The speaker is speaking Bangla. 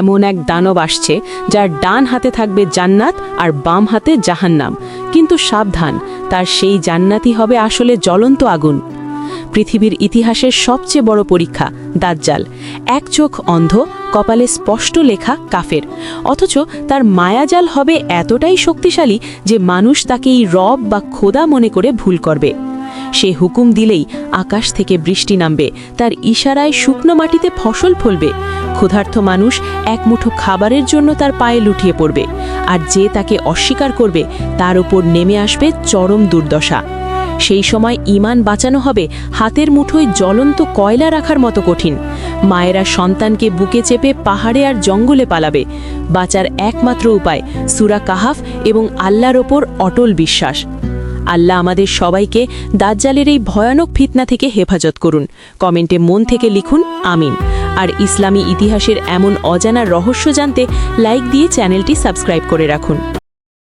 এমন এক দানব আসছে যার ডান হাতে থাকবে জান্নাত আর বাম হাতে জাহান্নাম, কিন্তু সাবধান, তার সেই জান্নাতই হবে আসলে জ্বলন্ত আগুন। পৃথিবীর ইতিহাসের সবচেয়ে বড় পরীক্ষা দাজ্জাল। এক চোখ অন্ধ, কপালে স্পষ্ট লেখা কাফের, অথচ তার মায়াজাল হবে এতটাই শক্তিশালী যে মানুষ তাকেই রব বা খোদা মনে করে ভুল করবে। সে হুকুম দিলেই আকাশ থেকে বৃষ্টি নামবে, তার ইশারায় শুকনো মাটিতে ফসল ফলবে, ক্ষুধার্ত মানুষ এক মুঠো খাবারের জন্য তার পায়ে লুটিয়ে পড়বে, আর যে তাকে অস্বীকার করবে তার উপর নেমে আসবে চরম দুর্দশা। সেই সময় ঈমান বাঁচানো হবে হাতের মুঠোয় জ্বলন্ত কয়লা রাখার মতো কঠিন। মায়েরা সন্তানকে বুকে চেপে পাহাড়ে আর জঙ্গলে পালাবে। বাঁচার একমাত্র উপায় সূরা কাহাফ এবং আল্লাহর ওপর অটল বিশ্বাস। আল্লাহ আমাদের সবাইকে দাজ্জালের এই ভয়ানক ফিতনা থেকে হেফাজত করুন। কমেন্টে মন থেকে লিখুন আমিন। আর ইসলামী ইতিহাসের এমন অজানা রহস্য জানতে লাইক দিয়ে চ্যানেলটি সাবস্ক্রাইব করে রাখুন।